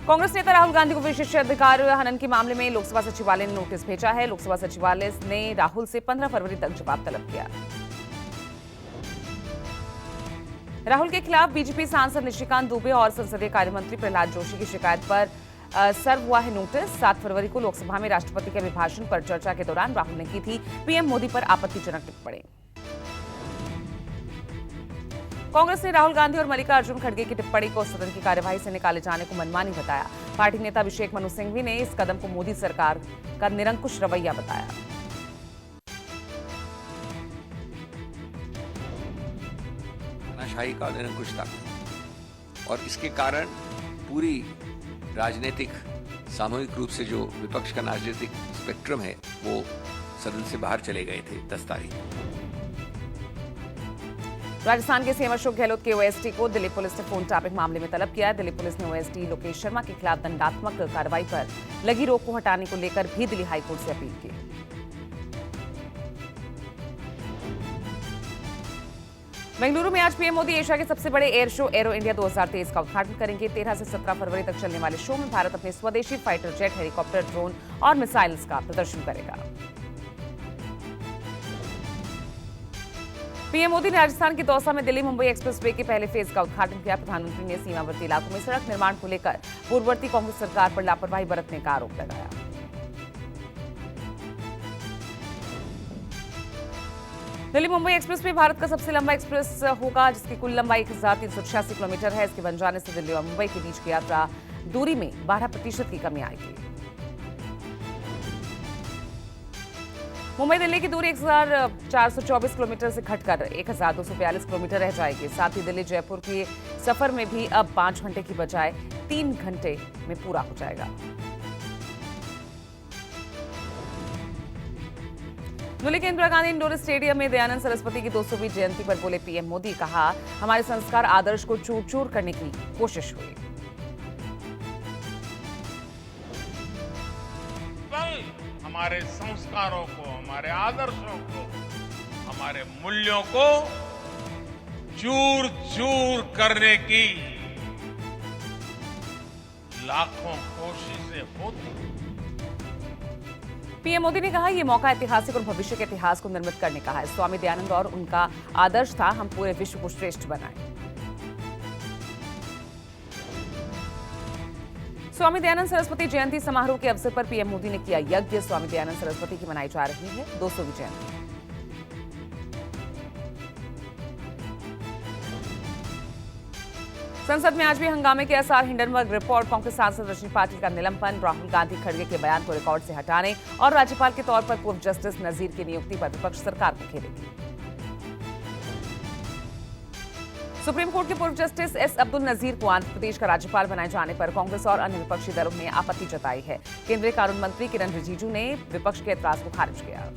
कांग्रेस नेता राहुल गांधी को विशेषाधिकार हनन के मामले में लोकसभा सचिवालय ने नोटिस भेजा है। लोकसभा सचिवालय ने राहुल से 15 फरवरी तक जवाब तलब किया। राहुल के खिलाफ बीजेपी सांसद निशिकांत दुबे और संसदीय कार्यमंत्री प्रहलाद जोशी की शिकायत पर सर्व हुआ है नोटिस। 7 फरवरी को लोकसभा में राष्ट्रपति के अभिभाषण पर चर्चा के दौरान राहुल ने की थी पीएम मोदी पर आपत्तिजनक टिप्पणी। कांग्रेस ने राहुल गांधी और मल्लिकार्जुन खड़गे की टिप्पणी को सदन की कार्यवाही से निकाले जाने को मनमानी बताया। पार्टी नेता अभिषेक मनु सिंघवी ने इस कदम को मोदी सरकार का निरंकुश रवैया बताया। तानाशाही का निरंकुशता और इसके कारण पूरी राजनीतिक सामूहिक रूप से जो विपक्ष का राजनीतिक स्पेक्ट्रम है वो सदन से बाहर चले गए थे 10 तारीख। राजस्थान के सीएम अशोक गहलोत के ओएसडी को दिल्ली पुलिस ने फोन टैपिंग मामले में तलब किया है। दिल्ली पुलिस ने ओएसडी लोकेश शर्मा के खिलाफ दंडात्मक कार्रवाई पर लगी रोक को हटाने को लेकर भी दिल्ली हाईकोर्ट से अपील की। बेंगलुरु में आज पीएम मोदी एशिया के सबसे बड़े एयर शो एरो इंडिया 2023 का उद्घाटन करेंगे। 13 से 17 फरवरी तक चलने वाले शो में भारत अपने स्वदेशी फाइटर जेट, हेलीकॉप्टर, ड्रोन और मिसाइल्स का प्रदर्शन करेगा। पीएम मोदी ने राजस्थान के दौसा में दिल्ली मुंबई एक्सप्रेसवे के पहले फेज का उद्घाटन किया। प्रधानमंत्री ने सीमावर्ती इलाकों में सड़क निर्माण को लेकर पूर्ववर्ती कांग्रेस सरकार पर लापरवाही बरतने का आरोप लगाया। दिल्ली मुंबई एक्सप्रेसवे भारत का सबसे लंबा एक्सप्रेस होगा, जिसकी कुल लंबाई 1386 किलोमीटर है। इसके बन जाने से दिल्ली और मुंबई के बीच की यात्रा दूरी में 12% की कमी आएगी। मुंबई दिल्ली की दूरी 1424 किलोमीटर से घटकर 1242 किलोमीटर रह जाएगी। साथ ही दिल्ली जयपुर के सफर में भी अब 5 घंटे की बजाय 3 घंटे में पूरा हो जाएगा। दिल्ली के इंदिरा गांधी इंडोर स्टेडियम में दयानंद सरस्वती की 200वीं जयंती पर बोले पीएम मोदी, कहा हमारे संस्कार आदर्श को चूर चूर करने की कोशिश हुई। हमारे संस्कारों को, हमारे आदर्शों को, हमारे मूल्यों को चूर चूर करने की लाखों कोशिशें होती। पीएम मोदी ने कहा यह मौका ऐतिहासिक और भविष्य के इतिहास को निर्मित करने का है। स्वामी दयानंद और उनका आदर्श था हम पूरे विश्व को श्रेष्ठ बनाएं। स्वामी दयानंद सरस्वती जयंती समारोह के अवसर पर पीएम मोदी ने किया यज्ञ। स्वामी दयानंद सरस्वती की मनाई जा रही है 200वीं जयंती। संसद में आज भी हंगामे के आसार। हिंडनबर्ग रिपोर्ट, कांग्रेस सांसद रजनी पाटिल का निलंबन, राहुल गांधी खड़गे के बयान को रिकॉर्ड से हटाने और राज्यपाल के तौर पर पूर्व जस्टिस नजीर की नियुक्ति पर विपक्ष सरकार को घेरेगी। सुप्रीम कोर्ट के पूर्व जस्टिस एस अब्दुल नजीर को आंध्र प्रदेश का राज्यपाल बनाए जाने पर कांग्रेस और अन्य विपक्षी दलों ने आपत्ति जताई है। केंद्रीय कानून मंत्री किरण रिजिजू ने विपक्ष के ऐतराज को खारिज किया।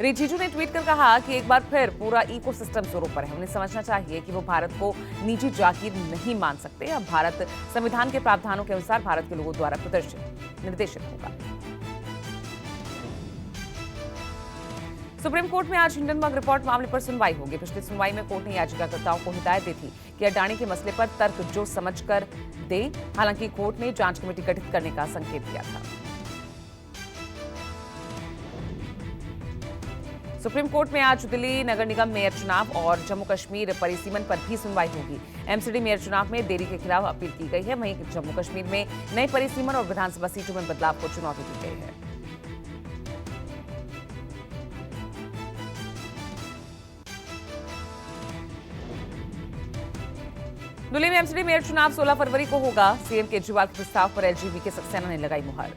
रिजिजू ने ट्वीट कर कहा कि एक बार फिर पूरा इकोसिस्टम जोरों पर है। उन्हें समझना चाहिए कि वो भारत को निजी जागीर नहीं मान सकते। अब भारत संविधान के प्रावधानों के अनुसार भारत के लोगों द्वारा निर्देशित होगा। सुप्रीम कोर्ट में आज हिंडनबर्ग रिपोर्ट मामले पर सुनवाई होगी। पिछली सुनवाई में कोर्ट ने याचिकाकर्ताओं को हिदायत दी थी कि अडानी के मसले पर तर्क जो समझकर दें। हालांकि कोर्ट ने जांच कमेटी गठित करने का संकेत दिया था। सुप्रीम कोर्ट में आज दिल्ली नगर निगम मेयर चुनाव और जम्मू कश्मीर परिसीमन पर भी सुनवाई होगी। एमसीडी मेयर चुनाव में देरी के खिलाफ अपील की गई है। वहीं जम्मू कश्मीर में नए परिसीमन और विधानसभा सीटों में बदलाव को चुनौती दी गई है। दिल्ली में एमसीडी मेयर चुनाव 16 फरवरी को होगा। सीएम केजरीवाल के प्रस्ताव पर एलजीबी के सक्सेना ने लगाई मुहर।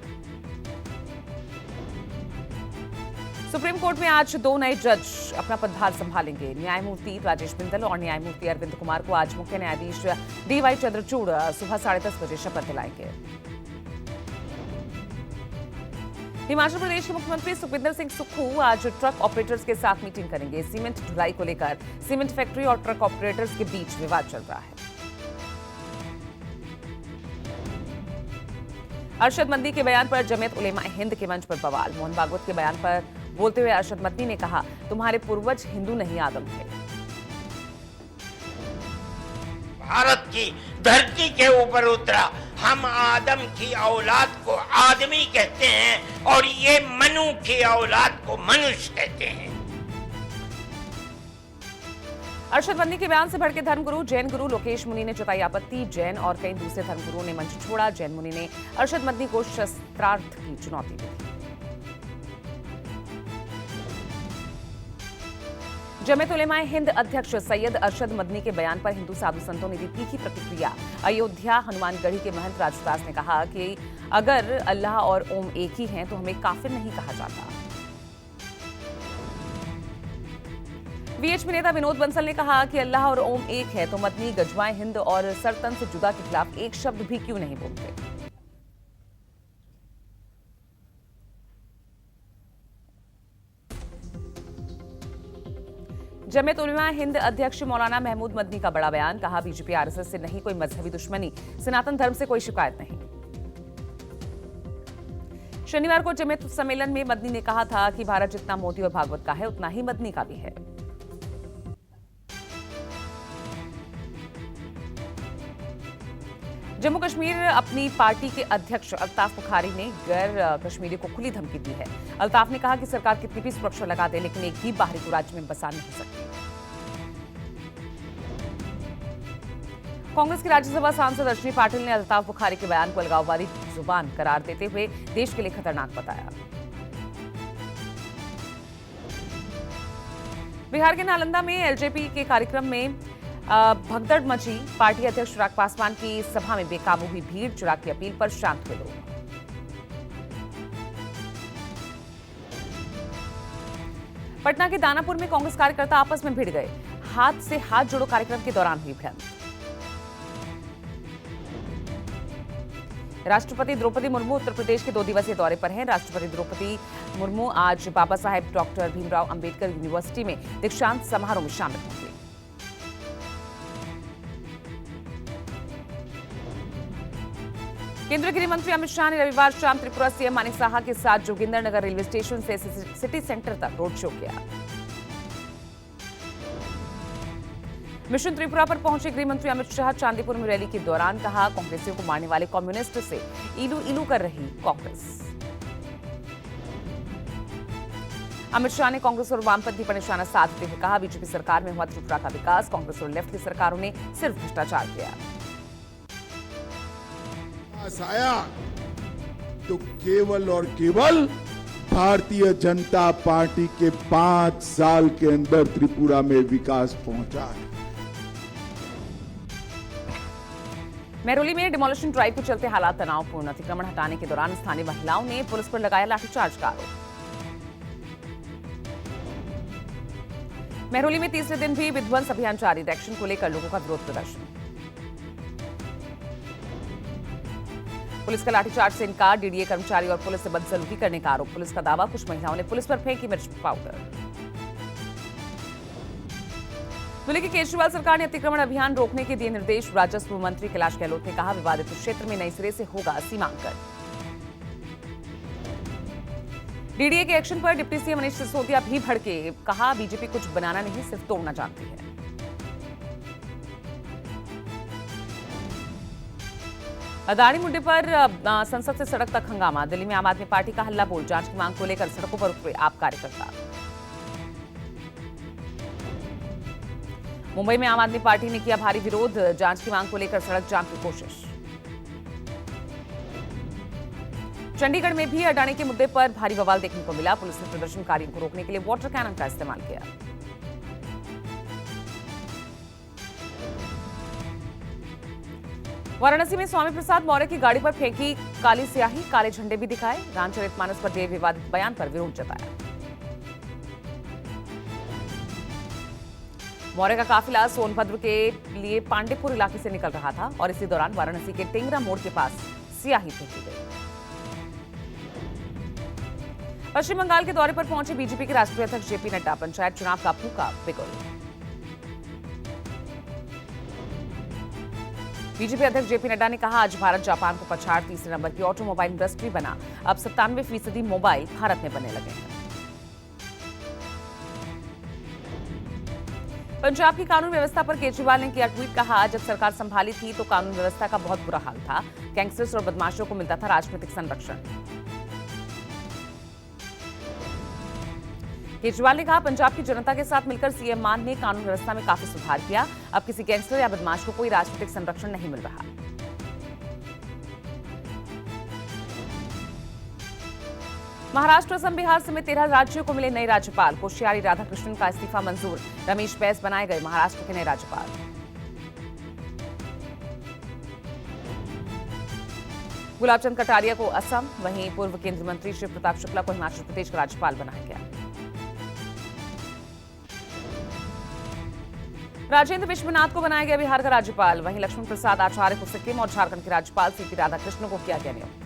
सुप्रीम कोर्ट में आज 2 नए जज अपना पदभार संभालेंगे। न्यायमूर्ति राजेश बिंदल और न्यायमूर्ति अरविंद कुमार को आज मुख्य न्यायाधीश डीवाई चंद्रचूड़ सुबह 10:30 बजे शपथ दिलाएंगे। हिमाचल प्रदेश के मुख्यमंत्री सुखविंदर सिंह सुक्खू आज ट्रक ऑपरेटर्स के साथ मीटिंग करेंगे। सीमेंट ढुलाई को लेकर सीमेंट फैक्ट्री और ट्रक ऑपरेटर्स के बीच विवाद चल रहा है। अरशद मदनी के बयान पर जमीयत उलेमा हिंद के मंच पर बवाल। मोहन भागवत के बयान पर बोलते हुए अरशद मदनी ने कहा, तुम्हारे पूर्वज हिंदू नहीं आदम थे। भारत की धरती के ऊपर उतरा। हम आदम की औलाद को आदमी कहते हैं और ये मनु की औलाद को मनुष्य कहते हैं। अरशद मदनी के बयान से भड़के धर्मगुरु जैन गुरु लोकेश मुनि ने जताई आपत्ति। जैन और कई दूसरे धर्मगुरुओं ने मंच छोड़ा। जैन मुनि ने अरशद मदनी को शस्त्रार्थ की चुनौती दी। जमीयत उलेमाए हिंद अध्यक्ष सैयद अरशद मदनी के बयान पर हिंदू साधु संतों ने दी तीखी प्रतिक्रिया। अयोध्या हनुमानगढ़ी के महंत राजदास ने कहा कि अगर अल्लाह और ओम एक ही हैं तो हमें काफिर नहीं कहा जाता। वीएचपी नेता विनोद बंसल ने कहा कि अल्लाह और ओम एक है तो मदनी गजवाए हिंद और सरतंत्र जुदा के खिलाफ एक शब्द भी क्यों नहीं बोलते। जमीयत उलेमाए हिंद अध्यक्ष मौलाना महमूद मदनी का बड़ा बयान। कहा बीजेपी आरएसएस से नहीं कोई मजहबी दुश्मनी, सनातन धर्म से कोई शिकायत नहीं। शनिवार को जमीयत सम्मेलन में मदनी ने कहा था कि भारत जितना मोदी और भागवत का है उतना ही मदनी का भी है। जम्मू कश्मीर अपनी पार्टी के अध्यक्ष अल्ताफ बुखारी ने गैर कश्मीरी को खुली धमकी दी है। अल्ताफ ने कहा कि सरकार कितनी भी सुरक्षा लगा दे लेकिन एक भी बाहरी को राज्य में बसा नहीं सकती। कांग्रेस की राज्यसभा सांसद रजनी पाटिल ने अल्ताफ बुखारी के बयान को अलगाववादी जुबान करार देते हुए देश के लिए खतरनाक बताया। बिहार के नालंदा में एलजेपी के कार्यक्रम में भगदड़ मची। पार्टी अध्यक्ष चिराग पासवान की सभा में बेकाबू हुई भीड़। चिराग की अपील पर शांत हुए लोग। पटना के दानापुर में कांग्रेस कार्यकर्ता आपस में भिड़ गए। हाथ से हाथ जोड़ो कार्यक्रम के दौरान हुई भिड़ंत। राष्ट्रपति द्रौपदी मुर्मू उत्तर प्रदेश के 2 दिवसीय दौरे पर हैं। राष्ट्रपति द्रौपदी मुर्मू आज बाबा साहेब डॉक्टर भीमराव अंबेडकर यूनिवर्सिटी में दीक्षांत समारोह में शामिल होंगे। केंद्रीय गृह मंत्री अमित शाह ने रविवार शाम त्रिपुरा सीएम मानिक साहा के साथ जोगिंदरनगर रेलवे स्टेशन से सिटी सेंटर तक रोड शो किया। मिशन त्रिपुरा पर पहुंचे गृह मंत्री अमित शाह चांदीपुर में रैली के दौरान कहा, कांग्रेसियों को मारने वाले कम्युनिस्ट से इलू इलू कर रही कांग्रेस। अमित शाह ने कांग्रेस और वामपंथी पर निशाना साधते हुए कहा, बीजेपी सरकार में हुआ त्रिपुरा का विकास, कांग्रेस और लेफ्ट की सरकारों ने सिर्फ भ्रष्टाचार किया। आया तो केवल और केवल भारतीय जनता पार्टी के 5 साल के अंदर त्रिपुरा में विकास पहुंचा है। महरौली में डिमोलिशन ड्राइव के चलते हालात तनावपूर्ण। अतिक्रमण हटाने के दौरान स्थानीय महिलाओं ने पुलिस पर लगाया लाठीचार्ज का आरोप। महरौली में तीसरे दिन भी विध्वंस अभियान जारी। इलेक्शन को लेकर लोगों का विरोध प्रदर्शन। पुलिस का लाठीचार्ज से इनकार। डीडीए कर्मचारी और पुलिस से बदसलूकी करने का आरोप। पुलिस का दावा, कुछ महिलाओं ने पुलिस पर फेंकी मिर्च पाउडर। दिल्ली की केजरीवाल सरकार ने अतिक्रमण अभियान रोकने के दिए निर्देश। राजस्व मंत्री कैलाश गहलोत ने कहा, विवादित क्षेत्र में नए सिरे से होगा सीमांकन। डीडीए के एक्शन पर डिप्टी सीएम मनीष सिसोदिया भी भड़के। कहा, बीजेपी कुछ बनाना नहीं सिर्फ तोड़ना जानती है। अदानी मुद्दे पर संसद से सड़क तक हंगामा। दिल्ली में आम आदमी पार्टी का हल्ला बोल। जांच की मांग को लेकर सड़कों पर उतरे आप कार्यकर्ता। मुंबई में आम आदमी पार्टी ने किया भारी विरोध। जांच की मांग को लेकर सड़क जाम की कोशिश। चंडीगढ़ में भी अडानी के मुद्दे पर भारी बवाल देखने को मिला। पुलिस ने प्रदर्शनकारियों को रोकने के लिए वाटर कैनन का इस्तेमाल किया। वाराणसी में स्वामी प्रसाद मौर्य की गाड़ी पर फेंकी काली स्याही, काले झंडे भी दिखाए। रामचरितमानस पर दिए विवादित बयान पर विरोध जताया। मौर्य का काफिला सोनभद्र के लिए पांडेपुर इलाके से निकल रहा था और इसी दौरान वाराणसी के टेंगरा मोड़ के पास स्याही फेंकी गई। पश्चिम बंगाल के दौरे पर पहुंचे बीजेपी के राष्ट्रीय अध्यक्ष जेपी नड्डा। पंचायत चुनाव का फूंका बिगुल। बीजेपी अध्यक्ष जेपी नड्डा ने कहा, आज भारत जापान को पछाड़ तीसरे नंबर की ऑटोमोबाइल इंडस्ट्री बना। अब 97% मोबाइल भारत में बनने लगे हैं। पंजाब की कानून व्यवस्था पर केजरीवाल ने किया ट्वीट। कहा, जब सरकार संभाली थी तो कानून व्यवस्था का बहुत बुरा हाल था। गैंगस्टर्स और बदमाशों को मिलता था राजनीतिक संरक्षण। केजरीवाल ने कहा, पंजाब की जनता के साथ मिलकर सीएम मान ने कानून व्यवस्था में काफी सुधार किया। अब किसी गैंगस्टर या बदमाश को कोई राजनीतिक संरक्षण नहीं मिल रहा। महाराष्ट्र, असम, बिहार समेत 13 राज्यों को मिले नए राज्यपाल। कोश्यारी राधाकृष्णन का इस्तीफा मंजूर। रमेश बैस बनाए गए महाराष्ट्र के नए राज्यपाल। गुलाबचंद कटारिया को असम, वहीं पूर्व केंद्रीय मंत्री शिव प्रताप शुक्ला को हिमाचल प्रदेश का राज्यपाल बनाया गया। राजेंद्र विश्वनाथ को बनाया गया बिहार का राज्यपाल। वहीं लक्ष्मण प्रसाद आचार्य को सिक्किम और झारखंड के राज्यपाल सीपी राधाकृष्णन को किया गया नियुक्त।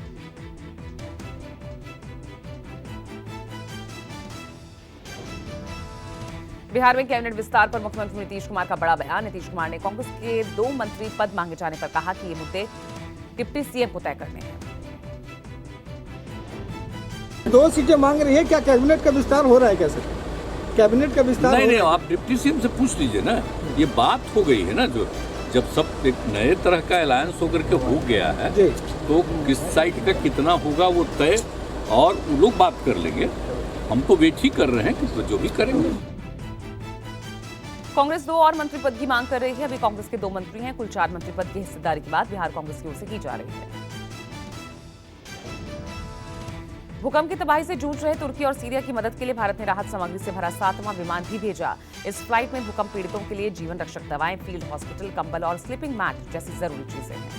बिहार में कैबिनेट विस्तार पर मुख्यमंत्री नीतीश कुमार का बड़ा बयान। नीतीश कुमार ने कांग्रेस के 2 मंत्री पद मांगे जाने पर कहा कि ये मुद्दे डिप्टी सीएम को तय करने हैं। 2 सीटें मांग रही है, क्या कैबिनेट का विस्तार हो रहा है? कैसे कैबिनेट का विस्तार? नहीं, आप डिप्टी सीएम से पूछ लीजिए ना। ये बात हो गई है ना, जो जब सब एक नए तरह का अलायंस होकर के हो गया है तो किस साइड का कितना होगा वो तय, और वो लोग बात कर लेंगे। हम तो वेट ही कर रहे हैं कि जो भी करेंगे। कांग्रेस 2 और मंत्री पद की मांग कर रही है। अभी कांग्रेस के 2 मंत्री हैं। कुल 4 मंत्री पद की हिस्सेदारी की बात बिहार कांग्रेस की ओर से की जा रही है। भूकंप की तबाही से जूझ रहे तुर्की और सीरिया की मदद के लिए भारत ने राहत सामग्री से भरा 7वां विमान भी भेजा। इस फ्लाइट में भूकंप पीड़ितों के लिए जीवन रक्षक दवाएं, फील्ड हॉस्पिटल, कंबल और स्लीपिंग मैट जैसी जरूरी चीजें हैं।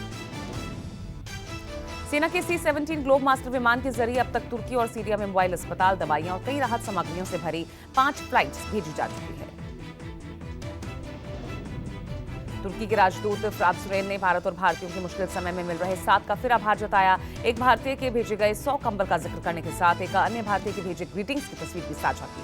सेना के C-17 ग्लोब मास्टर विमान के जरिए अब तक तुर्की और सीरिया में मोबाइल अस्पताल, दवाइयां और कई राहत सामग्रियों से भरी 5 फ्लाइट्स भेजी जा चुकी है। तुर्की के राजदूत फराद सुरेन ने भारत और भारतीयों के मुश्किल समय में मिल रहे साथ का फिर आभार जताया। एक भारतीय के भेजे गए 100 कंबल का जिक्र करने के साथ एक अन्य भारतीय के भेजे ग्रीटिंग्स की तस्वीर भी साझा की।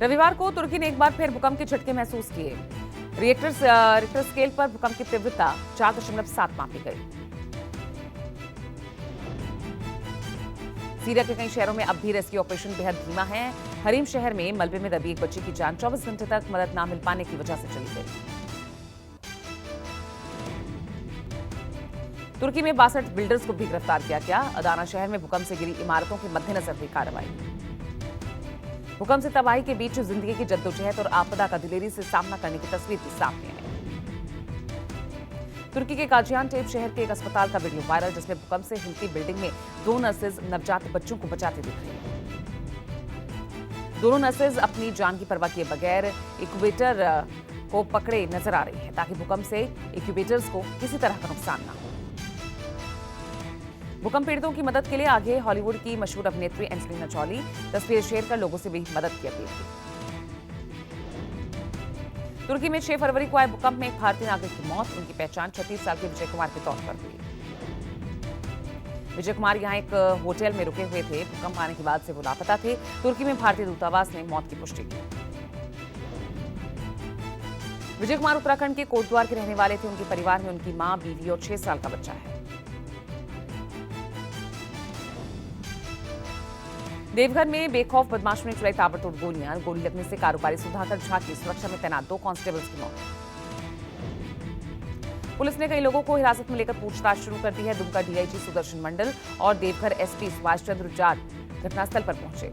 रविवार को तुर्की ने एक बार फिर भूकंप के झटके महसूस किए। रिक्टर स्केल पर भूकंप की तीव्रता 4.7 मापी गई। सीरिया के कई शहरों में अब भी रेस्क्यू ऑपरेशन बेहद धीमा है। हरीम शहर में मलबे में दबी एक बच्ची की जान 24 घंटे तक मदद न मिल पाने की वजह से चली गई। तुर्की में 62 बिल्डर्स को भी गिरफ्तार किया गया। अदाना शहर में भूकंप से गिरी इमारतों के मद्देनजर हुई कार्रवाई। भूकंप से तबाही के बीच जिंदगी की जद्दोजहद और आपदा का दिलेरी से सामना करने की तस्वीर भी सामने आई। तुर्की के गाजियानटेप शहर के एक अस्पताल का वीडियो वायरल, जिसमें भूकंप से हिलती बिल्डिंग में 2 नर्सेज नवजात बच्चों को बचाती दिख रही हैं। दोनों नर्सेज अपनी जान की परवाह किए बगैर इक्यूबेटर को पकड़े नजर आ रही है ताकि भूकंप से इक्यूबेटर्स को किसी तरह का नुकसान ना हो। भूकंप पीड़ितों की मदद के लिए आगे हॉलीवुड की मशहूर अभिनेत्री एंजेलिना जॉली तस्वीर शेयर कर लोगों से भी मदद की अपील की। तुर्की में 6 फरवरी को आए भूकंप में एक भारतीय नागरिक की मौत। उनकी पहचान 36 साल के विजय कुमार के तौर पर हुई। विजय कुमार यहां एक होटल में रुके हुए थे। भूकंप आने के बाद से वो लापता थे। तुर्की में भारतीय दूतावास ने मौत की पुष्टि की। विजय कुमार उत्तराखंड के कोटद्वार के रहने वाले थे। उनके परिवार में उनकी मां, बीवी और 6 साल का बच्चा है। देवघर में बेखौफ बदमाशों ने चलाई ताबड़तोड़ गोलियां। गोली लगने से कारोबारी सुधाकर झा की सुरक्षा में तैनात 2 कांस्टेबल्स की मौत। पुलिस ने कई लोगों को हिरासत में लेकर पूछताछ शुरू कर दी है। दुमका डीआईजी सुदर्शन मंडल और देवघर एसपी सुभाष चंद्र जाट घटनास्थल पर पहुंचे।